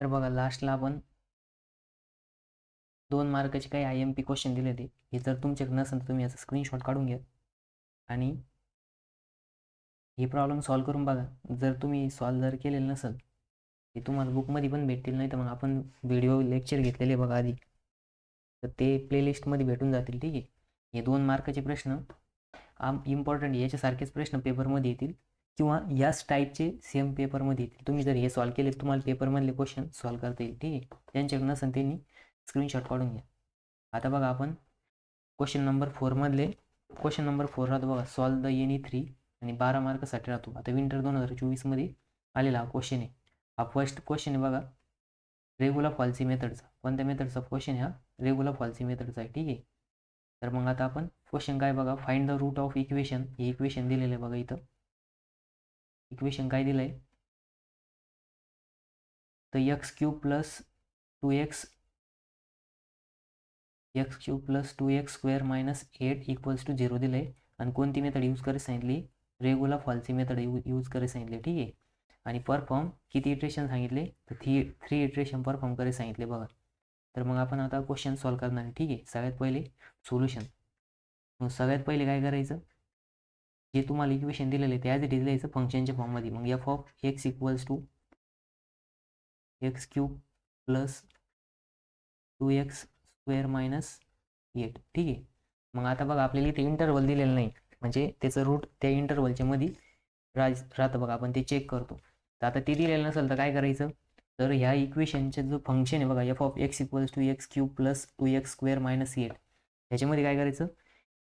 तर बघा लास्टला आपण 2 मार्काचे काही IMP क्वेश्चन दिले ते. हे जर तुमच्याकडे नसेल तर तुम्ही याचा स्क्रीनशॉट काढून घ्या आणि हे प्रॉब्लेम सॉल्व्ह करून बघा. जर तुम्ही सॉल्व्ह केलेलं नसेल ते तुम्हाला बुकमध्ये पण भेटतील, नाही तर मग आपण व्हिडिओ लेक्चर घेतलेले बघा आधी, तर ते प्लेलिस्टमध्ये भेटून जातील. ठीक आहे. हे 2 मार्काचे प्रश्न इम्पॉर्टंट याच्यासारखेच प्रश्न पेपरमध्ये येतील किंवा याच टाईपचे सेम पेपरमध्ये येतील. तुम्ही जर हे सॉल्व्ह केले तुम्हाला पेपरमधले क्वेश्चन सॉल्व्ह करता येईल. ठीक आहे. त्यांच्याकडे नसेल त्यांनी स्क्रीनशॉट काढून घ्या. आता बघा आपण क्वेश्चन नंबर 4 राहतो बघा, सॉल्व द NE3 आणि 12 मार्कसाठी राहतो. आता विंटर 2024मध्ये आलेला हा क्वेश्चन आहे. हा फर्स्ट क्वेश्चन आहे बघा, रेग्युलर फॉल्सी मेथडचा. कोणत्या मेथडचा क्वेश्चन आहे हा? रेग्युलर फॉल्सी मेथडचा आहे. ठीक आहे. तर मग आता आपण क्वेश्चन काय बघा, find the root of equation. हे इक्वेशन दिलेलं आहे बघा इथं. इक्वेशन काय दिलं आहे, तर x³ + 2x² - 8 = 0 दिलं आहे. आणि कोणती मेथड यूज करायला सांगितली? रेग्युलर फॉल्सी मेथड यूज करायला सांगितले. ठीक आहे. आणि परफॉर्म किती इटरेशन सांगितले? तर 3 इटरेशन परफॉर्म करायला सांगितले बघा. तर मग आपण आता क्वेश्चन सॉल्व्ह करणार आहे. ठीक आहे. सगळ्यात पहिले सोल्युशन. मग सगळ्यात पहिले काय करायचं, जे तुम्हाला इक्वेशन दिलेलं आहे ते ॲज इट इज लिहायचं फंक्शनच्या फॉर्ममध्ये. मग f(x) = x³ + 2x² - 8. ठीक आहे. मग आता बघा आपल्याला इथे इंटरवल दिलेलं नाही, म्हणजे त्याचं रूट त्या इंटरवलच्या मध्ये राहतं बघा. आपण ते चेक करतो. तर आता ते दिलेलं नसेल तर काय करायचं, तर ह्या इक्वेशनचं जो फंक्शन आहे बघा, f(x) = x³ + 2x² - 8, ह्याच्यामध्ये काय करायचं,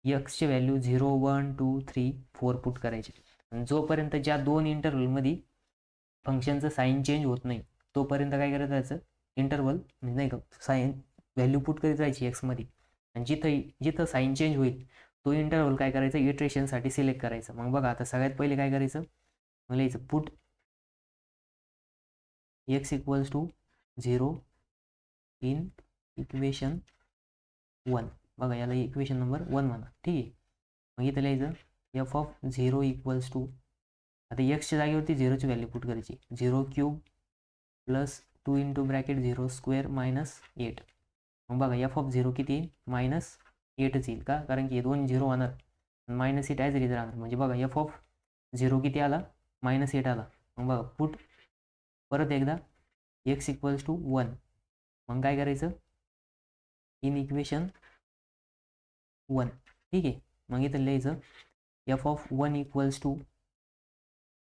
एक्सची व्हॅल्यू 0, 1, 2, 3, 4 पुट करायची. आणि जोपर्यंत ज्या 2 इंटरवलमध्ये फंक्शनचं साईन चेंज होत नाही तोपर्यंत काय करत जायचं, इंटरवल म्हणजे नाही का साईन व्हॅल्यू पुट करीत जायची एक्समध्ये. आणि जिथं साईन चेंज होईल तो इंटरवल काय करायचं, इटरेशनसाठी सिलेक्ट करायचं. मग बघा आता सगळ्यात पहिले काय करायचं, मग लिहायचं पुट x = 0 इन इक्वेशन 1. बघा याला इक्वेशन नंबर 1 म्हणा. ठीक आहे. मग इथं लिहायचं f(0) = आता एक्सच्या जागेवरती 0ची व्हॅल्यू पुट करायची. 0³ + 2 × 0² - 8. मग बघा f(0) किती येईल, -8च येईल. का? कारण की हे 2 0 होणार, -8 ॲज इट इज राहणार. म्हणजे बघा f(0) किती आला, -8 आला. मग बघा पुट परत एकदा x = 1. मग काय करायचं, इन इक्वेशन 1. ठीक आहे. मग इथं लिहायचं f(1) =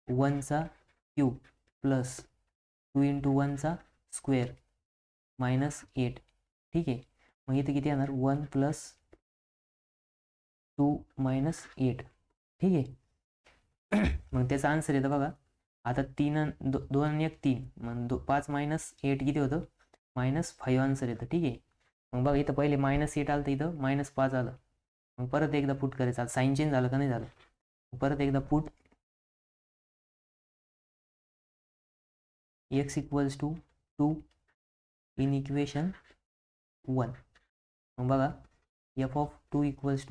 1³ + 2 × 1² - 8. ठीक आहे. मग इथे किती येणार, 1 + 2 - 8. ठीक आहे. मग त्याचा आन्सर येतं बघा. आता 2 आणि 1 3, मग 5 - 8 किती होतं, -5 आन्सर येतं. ठीक आहे. मग बघा इथं पहिले -8 आलं तर इथं -5 आलं. मग परत एकदा पुट करायचं. साईन चेंज झालं का नाही झालं, परत एकदा पुट x = 2 इन इक्वेशन 1. मग बघा f(2) =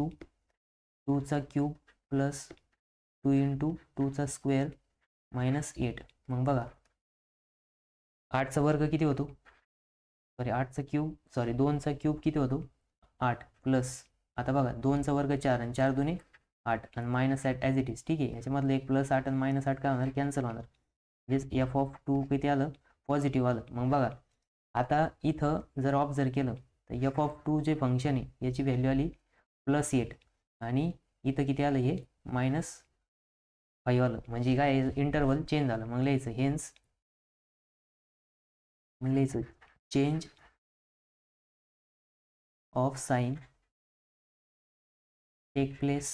2³ + 2 × 2² - 8. मग बघा 8चा वर्ग किती होतो, 2चा क्यूब किती होतो, 8 प्लस, आता बघा 2चा वर्ग 4 आणि 4 दुने 8 आणि -8 ॲज इट इज. ठीक आहे. याच्यामधलं एक +8 आणि -8 काय होणार, कॅन्सल होणार. म्हणजे f(2) किती आलं, पॉझिटिव्ह आलं. मग बघा आता इथं जर ऑब्झर्व केलं तर f(2) जे फंक्शन आहे याची व्हॅल्यू आली +8 आणि इथं किती आलं, हे -5 आलं. म्हणजे काय, इंटरवल चेंज झालं. मग लिहायचं हेन्स, मग लिहायचं change of sign take place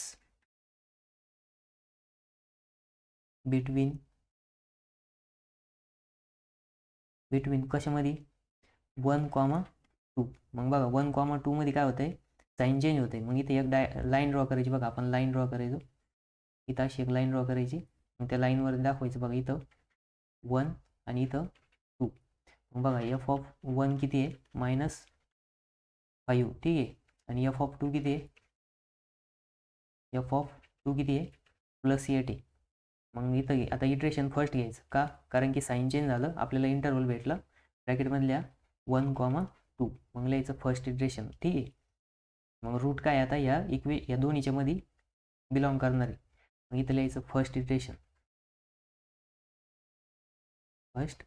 between कशामध्ये, 1,2. मग बघा 1,2 मध्ये काय होतंय, साईन चेंज होते. मग इथे एक लाईन ड्रॉ करायची बघा. आपण लाईन ड्रॉ करायचो, इथं अशी एक लाईन ड्रॉ करायची. मग त्या लाईनवर दाखवायचं बघा, इथं 1 आणि इथं 2. मग बघा f(1) किती आहे, -5. ठीक आहे. आणि f(2) किती आहे, +8 आहे. मग इथं आता इटरेशन फर्स्ट घ्यायचं. का? कारण की साईन चेंज झालं, आपल्याला इंटरवल भेटला ब्रॅकेटमधल्या 1,2 मग लिहायचं फर्स्ट इटरेशन. ठीक आहे. मग रूट काय आता या दोन्हीच्या मध्ये बिलॉंग करणार आहे. मग इथं लिहायचं फर्स्ट इटरेशन. फर्स्ट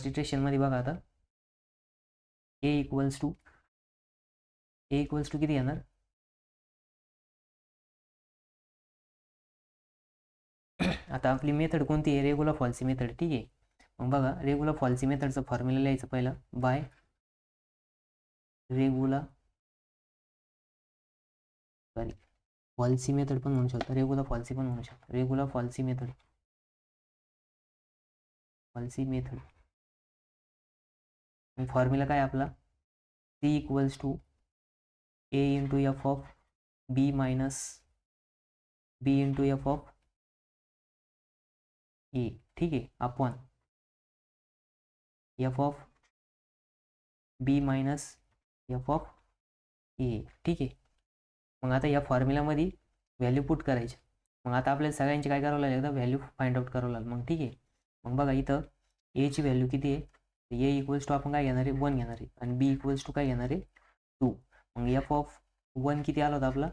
इटरेशन मध्ये बघा आता ए इक्वल्स टू किती येणार, आता आपली मेथड कोणती आहे, रेग्युलर फॉल्सी मेथड. ठीक आहे. मग बघा रेग्युलर फॉल्सी मेथडचं फॉर्म्युला लिहायचं पहिलं बाय फॉल्सी मेथड पण म्हणू शकतो, रेग्युलर फॉल्सी पण म्हणू शकतो. रेग्युलर फॉल्सी मेथड फॉर्म्युला काय आपला, C equals to A into F of B minus B into F of A. ठीक आहे. Upon F of B minus F of A. ठीक आहे. मग आता या फॉर्म्युलामध्ये व्हॅल्यू पुट करायची. मग आता आपल्याला सगळ्यांची काय करावं लागेल, एकदा व्हॅल्यू फाइंड आउट करावं लागेल. मग ठीक आहे. मग बघा इथं एची व्हॅल्यू किती आहे, ए इक्वल्स टू आपण काय घेणार आहे 1 घेणार आहे आणि बी इक्वल्स टू काय घेणार आहे 2. मग एफ ऑफ 1 किती आला होता आपला,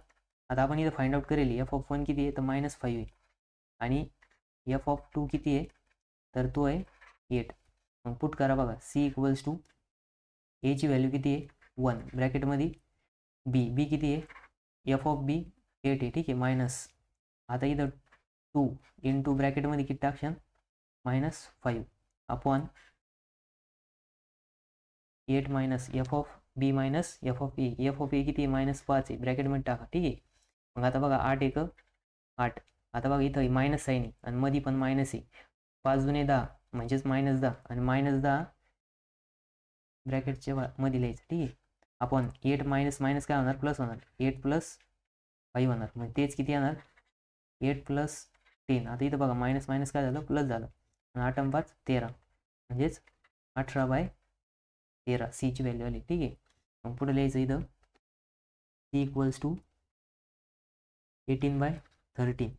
आता आपण इथं फाइंड आउट करेल. एफ ऑफ 1 किती आहे तर -5 आहे आणि एफ ऑफ 2 किती आहे तर तो आहे 8. मग पुट करा बघा सी इक्वल्स टू एची व्हॅल्यू किती आहे 1 ब्रॅकेटमध्ये बी किती आहे एफ ऑफ बी 8 आहे. ठीक आहे. मायनस आता इथं 2 इंटू ब्रॅकेटमध्ये किती टाकशान -5 upon 8 minus F of B minus F of A. F of A किती आहे -5 आहे ब्रॅकेटमध्ये टाका. ठीक आहे. मग आता बघा 8 1 8. आता बघा इथं मायनस साईन आहे आणि मध्ये पण मायनस आहे. 5 दुने 10 म्हणजेच -10 आणि -10 ब्रॅकेटच्या मध्ये लिहायचं. ठीक आहे. आपण 8 मायनस मायनस काय होणार प्लस होणार, 8 + 5 होणार. मग तेच किती येणार 8 + 10. आता इथं बघा मायनस मायनस काय झालं प्लस झालं आणि 8 आणि 5 13 म्हणजेच 18/13 सीची व्हॅल्यू आली. ठीक आहे. मग पुढे लिहायचं इथं सी इक्वल्स टू 18/13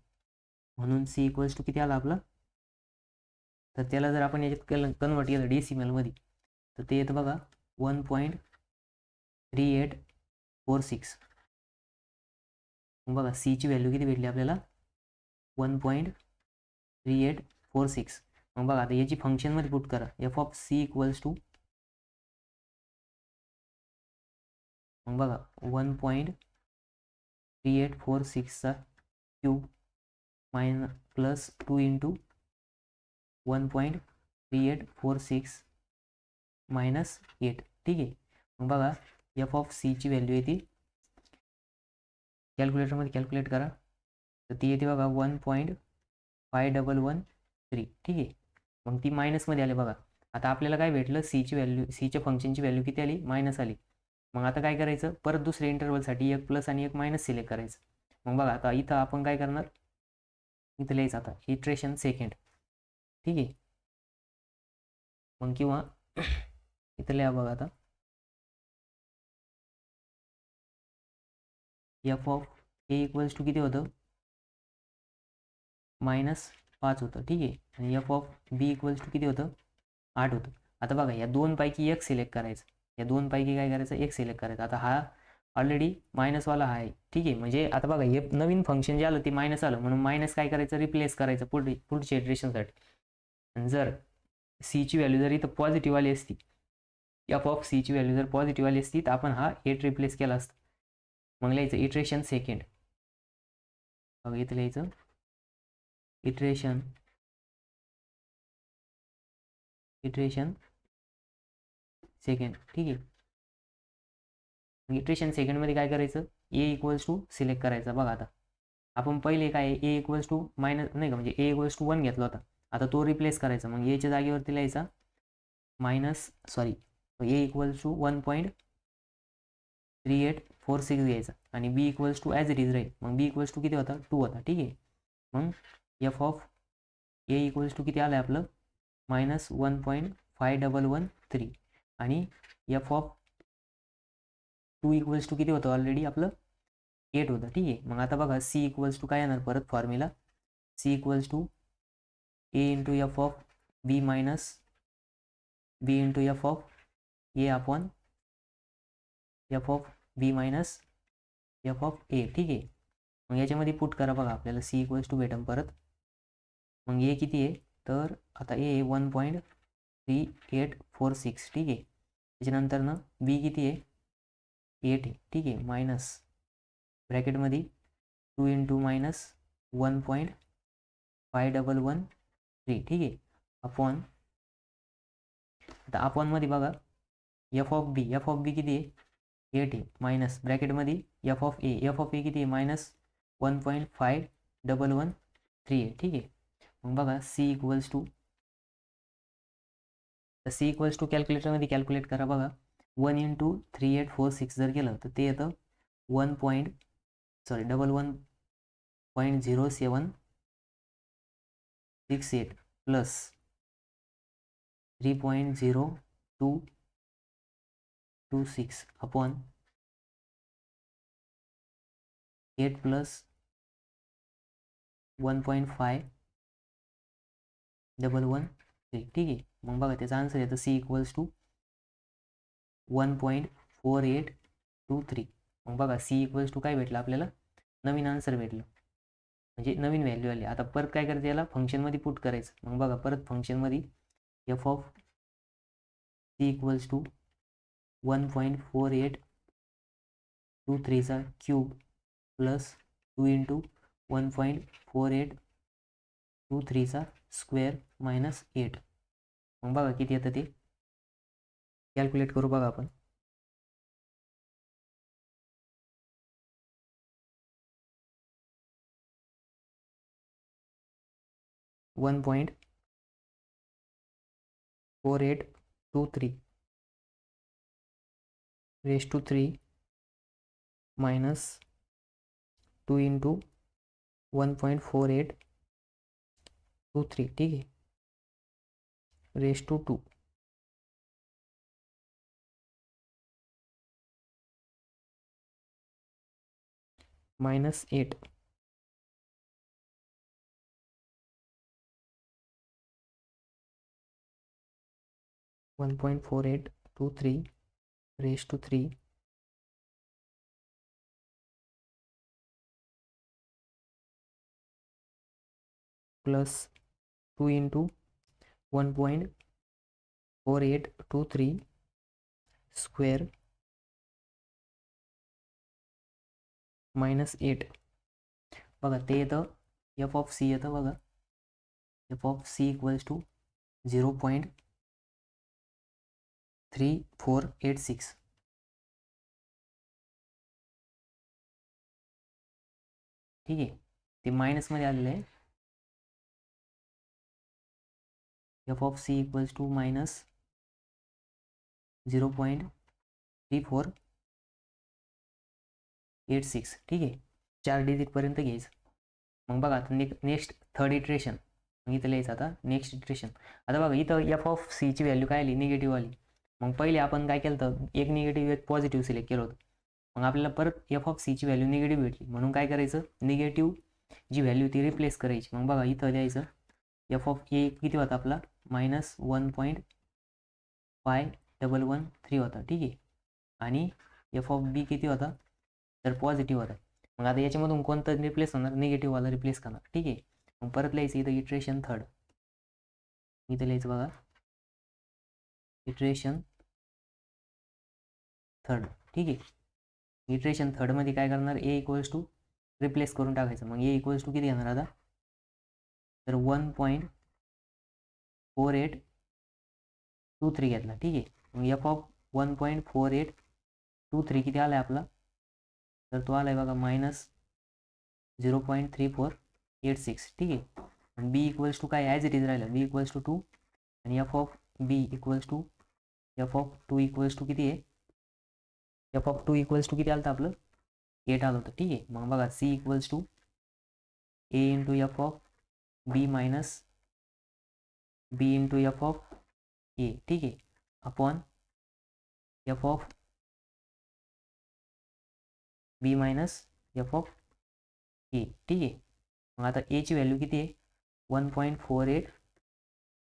म्हणून सी इक्वल्स टू किती आला आपला, तर त्याला जर आपण याच्यात कन्वर्ट केलं डेसिमलमध्ये तर ते येतं बघा 1.3846. बघा सीची व्हॅल्यू किती भेटली आपल्याला 1.3846. मग बघा आता याची फंक्शनमध्ये पुट करा f of C equals to, मग बघा 1.3846 क्यूब प्लस 2 इंटू 1.3846 -8. ठीक आहे. मग बघा एफ ऑफ सीची व्हॅल्यू येते कॅल्क्युलेटरमध्ये कॅल्क्युलेट करा तर ती येते बघा 1.5113. ठीक आहे. मग ती मायनसमध्ये आली बघा. आता आपल्याला काय भेटलं सीची व्हॅल्यू, सीच्या फंक्शनची व्हॅल्यू किती आली मायनस आली. मग आता काय करायचं परत दुसऱ्या इंटरवलसाठी एक प्लस आणि एक मायनस सिलेक्ट करायचं. मग बघा आता इथं आपण काय करणार, इथं लिहायचं आता इटरेशन सेकंड. ठीक आहे. मग किंवा इथं लिहा बघा आता f of a equals to किती होतं -5 होतं. ठीक आहे. आणि f of b equals to किती होतं 8 होतं. आता बघा या दोनपैकी एक सिलेक्ट करायचं, या दोनपैकी काय करायचं एक सिलेक्ट करायचं. आता हा ऑलरेडी मायनसवाला आहे. ठीक आहे. म्हणजे आता बघा हे नवीन फंक्शन जे आलं ते मायनस आलं म्हणून मायनस काय करायचं रिप्लेस करायचं पुढच्या इटरेशनसाठी. आणि जर सीची व्हॅल्यू जर इथं पॉझिटिव्ह आली असती, एफ ऑफ सीची व्हॅल्यू जर पॉझिटिव्ह आली असती तर आपण हा 8 रिप्लेस केला असतं. मग लिहायचं इटरेशन सेकंड. बघा इथं लिहायचं इटरेशन सेकंड. ठीक आहे. इटरेशन सेकंडमध्ये काय करायचं ए इक्वल्स टू सिलेक्ट करायचा. बघा आता आपण पहिले काय ए इक्वल्स टू मायनस नाही का म्हणजे ए इक्वल्स टू 1 घेतला होता. आता तो रिप्लेस करायचा. मग एच्या जागेवरती लिहायचा ए इक्वल्स टू 1.3846 घ्यायचा आणि बी equals to as it is राहील. मग बी इक्वल्स टू किती होता 2 होता. ठीक आहे. मग F of a equals to किती आलं आहे आपलं -1.5113 आणि एफ ऑफ 2 इक्वल्स टू किती होतं ऑलरेडी आपलं 8 होतं. ठीक आहे. मग आता बघा सी इक्वल्स टू काय येणार परत formula C equals to A into F of B minus B into F of A upon F of B minus F of A. ठीक आहे. मग याच्यामध्ये पुट करा बघा, आपल्याला सी इक्वल्स टू भेटम परत. मग ए किती आहे, तर आता ए 1.3846. ठीक आहे. त्याच्यानंतर ना बी किती आहे, 8 आहे. ठीक आहे. मायनस ब्रॅकेटमध्ये 2 इंटू मायनस 1.5113. ठीक आहे. अपॉन, आता अपॉनमध्ये बघा एफ ऑफ बी किती आहे, 8 आहे. मायनस ब्रॅकेटमध्ये एफ ऑफ ए किती आहे, मायनस 1.5113 आहे. ठीक आहे. मग बघा सी इक्वल्स टू कॅल्क्युलेटरमध्ये कॅल्क्युलेट करा बघा. 1 इंटू 3846 जर केलं तर ते येतं 11.0768 प्लस 3.0226 अपॉन 8 प्लस 1.5113. ठीक आहे. मग बघा त्याचा आन्सर येतं सी इक्वल्स टू 1.4823. मग बघा सी इक्वल्स टू काय भेटलं आपल्याला, नवीन आन्सर भेटलं, म्हणजे नवीन व्हॅल्यू आली. आता परत काय करायचं, याला फंक्शनमध्ये पुट करायचं. मग बघा परत फंक्शनमध्ये F of C equals to 1.4823चा क्यूब प्लस 2 इंटू 1.4823चा स्क्वेअर मायनस 8. मग बघा किती येतं ते कॅल्क्युलेट करू बघा आपण. One 1.4823 raise to 3 minus 2 into 1.4823. ठीक आहे. Raise to 2 minus 8. One 1.4823 raise to 3 plus 2 into 1.4823 square minus 8. बघा ते येतं एफ ऑफ सी येतं बघा, f of C equals to 0.3486. ठीक आहे. ते मायनसमध्ये आलेलं आहे. F of C equals to minus 0.3486. ठीक आहे. 4 डिजिटपर्यंत घ्यायचं. मग बघा आता नेक्स्ट थर्ड इटरेशन, मग इथं लिहायचं आता नेक्स्ट इटरेशन. आता बघा इथं एफ ऑफ सीची व्हॅल्यू काय आली, निगेटिव्ह आली. मग पहिले आपण काय केलं तर एक निगेटिव्ह एक पॉझिटिव्ह सिलेक्ट केलं होतं. मग आपल्याला परत एफ ऑफ सीची व्हॅल्यू निगेटिव्ह भेटली, म्हणून काय करायचं, निगेटिव्ह जी व्हॅल्यू ती रिप्लेस करायची. मग बघा इथं द्यायचं एफ ऑफ ए किती होता आपला, मायनस 1.5113 होता. ठीक आहे. आणि एफ ऑफ बी किती होता, तर पॉझिटिव्ह होता. मग आता याच्यामधून कोणतं रिप्लेस होणार, निगेटिव्हवाला रिप्लेस करणार. ठीक आहे. मग परत लिहायचं इथं इटरेशन थर्ड, इथं लिहायचं बघा इटरेशन थर्ड. ठीक आहे. इटरेशन थर्डमध्ये काय करणार, ए इक्वल्स टू रिप्लेस करून टाकायचं. मग ए इक्वल्स टू किती येणार आता, तर 1.4823 घेतला. ठीक आहे. मग एफ ऑफ 1.4823 किती आला आहे आपला, तर तो आला आहे बघा मायनस 0.3486. ठीक आहे. आणि बी इक्वल्स टू काय ॲज इट इज राहिलं, बी इक्वल्स टू 2 आणि f of b equals to f of 2 equals to किती आहे, एफ ऑफ 2 इक्वल्स टू किती आलं होतं आपलं, 8 आलं होतं. ठीक आहे. मग बघा C equals to A into F of B minus B into F of A. ठीक आहे. Upon F of B minus F of A. ठीक आहे. मग आता एची व्हॅल्यू किती आहे, 1.4823.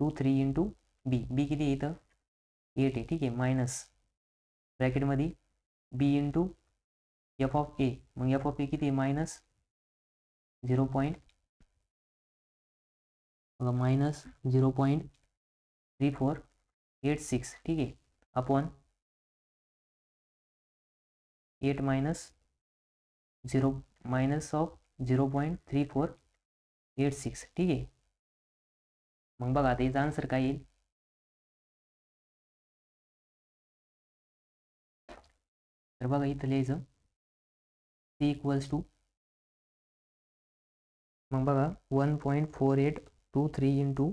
2 3 इंटू बी, बी किती आहे इथं 8 आहे, ठीक आहे, मायनस ब्रॅकेटमध्ये B into F of A, मग एफ ऑफ ए किती आहे मायनस 0.3486, ठीक आहे, अपॉन 8 मायनस 0 मायनस ऑफ 0.3486, ठीक आहे. मग बघा आता याचा आन्सर काय येईल, तर बघा इथं लिहायचं सी इक्वल्स टू, मग बघा 1.4823 इंटू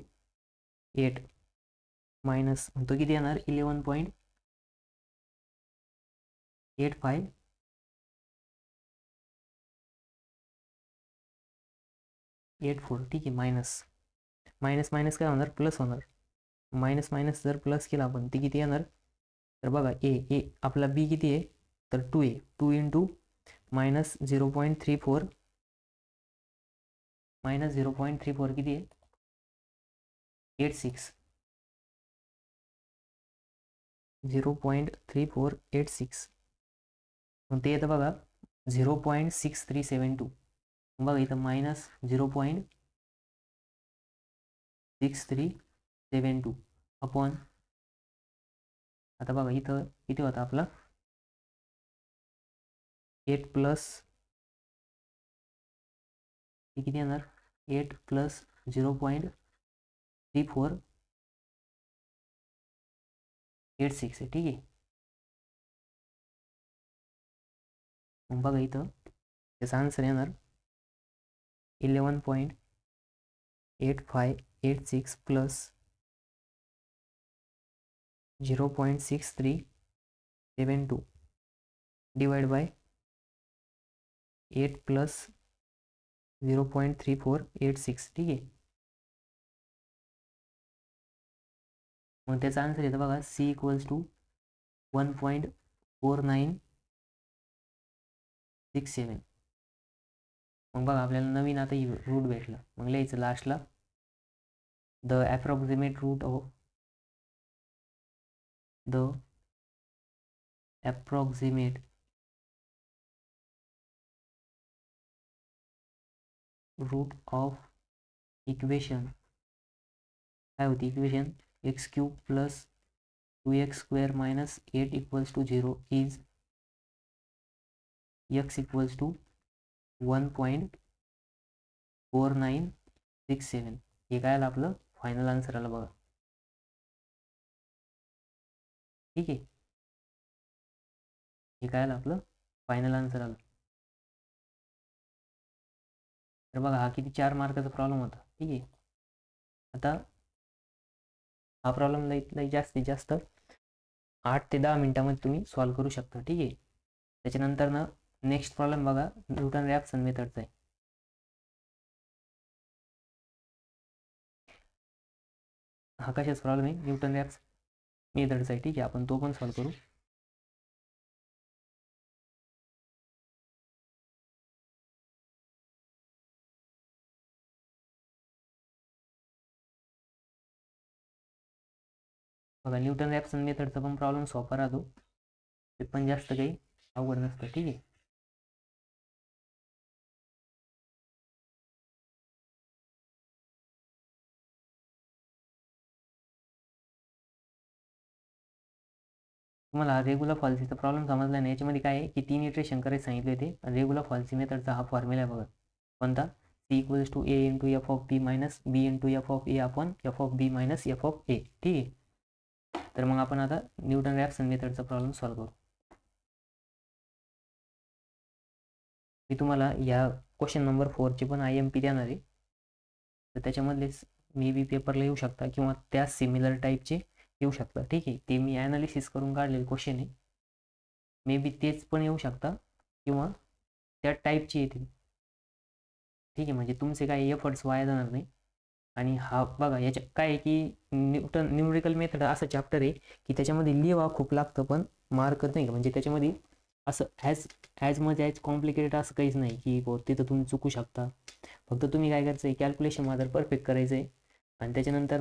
8 मायनस तो किती येणार 11.8584, ठीक आहे, मायनस मायनस मायनस काय होणार प्लस होणार, मायनस मायनस जर प्लस केला आपण ती किती येणार, तर बघा ए आपला बी किती आहे तर 2 आहे, 2 इंटू मायनस 0.34 मायनस 0.34 किती आहे 86, 0.3486, मग ते येतं बघा 0.6372, बघा इथं मायनस 0.6372 अपॉन, आता बघा इथं किती होता आपला 8 प्लस किती येणार 8 प्लस 0.3486 आहे, ठीक आहे. मग बघा इथं त्याचा आन्सर येणार 11.8586 प्लस 0.6372 डिवाइड बाय 8 प्लस 0.3486, ठीक आहे. मग त्याचा आन्सर येतं बघा सी इक्वल्स टू 1.4967. मग बघा आपल्याला नवीन आता रूट भेटला, मग लिहायचं लास्टला the approximate root of the approximate root of equation, काय होती equation x cube plus 2x square minus 8 equals to 0 is x equals to 1.4967. हे काय आलं आपलं फायनल आन्सर आलं बघा, ठीक आहे, हे काय आलं आपलं फायनल आन्सर आलं. तर बघा हा किती 4 मार्काचा प्रॉब्लेम होता, ठीक आहे. आता हा प्रॉब्लेम लई जास्तीत जास्त 8 ते 10 मिनिटांमध्ये तुम्ही सॉल्व्ह करू शकता, ठीक आहे. त्याच्यानंतर ना नेक्स्ट प्रॉब्लेम बघा न्यूटन रॅप्सन मेथडचा आहे. हा कशाच प्रॉब्लेम आहे न्यूटन रॅप्सन मेथडचा आहे, ठीक आहे, आपण तो पण सॉल्व्ह करू. बघा न्यूटन रॅप्सन मेथडचा पण प्रॉब्लेम सोपा राहतो, ते पण जास्त काही अवघड नसतं, ठीक आहे. तुम्हाला रेग्युलर फॉल्सीचा प्रॉब्लेम समजला नाही, याच्यामध्ये काय आहे की 3 इटरेशन करायला सांगितले होते. रेग्युलर फॉल्सी मेथडचा हा फॉर्म्युला आहे बघा, कोणता C equals to A into F of B minus B into F of A upon F of B minus F of A, ठीक आहे. तर मग आपण आता न्यूटन रॅप्सन मेथडचा प्रॉब्लेम सॉल्व्ह करू. मी तुम्हाला या क्वेश्चन नंबर 4चे पण IMP देणार आहे, तर त्याच्यामधलेच मे बी पेपरला येऊ शकता किंवा त्या सिमिलर टाईपचे येऊ शकता, ठीक आहे. ते मी ॲनालिसिस करून काढलेले क्वेश्चन आहे, मे बी तेच पण येऊ शकता किंवा त्या टाईपचे येतील, ठीक आहे. म्हणजे तुमचे काही एफर्ट्स वाया जाणार नाही. आणि हा बघा याच्या काय आहे की न्यूमरिकल मेथड असं चॅप्टर आहे की त्याच्यामध्ये लिहावा खूप लागतं पण मार्क नाही, म्हणजे त्याच्यामध्ये असं ॲज मच ॲज कॉम्प्लिकेटेड असं काहीच नाही की तिथं तुम्ही चुकू शकता. फक्त तुम्ही काय करायचं आहे कॅल्क्युलेशन मात्र परफेक्ट करायचं आहे आणि त्याच्यानंतर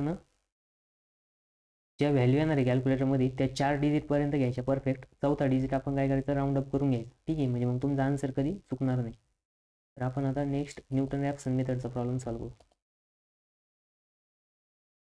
ज्या व्हॅल्यू येणार आहे कॅल्क्युलेटरमध्ये त्या 4 डिजिटपर्यंत घ्यायच्या परफेक्ट. चौथा डिजिट आपण काय करायचं, राऊंड अप करून घ्यायचं. ठीक आहे, म्हणजे मग तुमचा आन्सर कधी चुकणार नाही. तर आपण आता नेक्स्ट न्यूटन रॅप्सन मेथडचा प्रॉब्लेम सॉल्व्ह करू.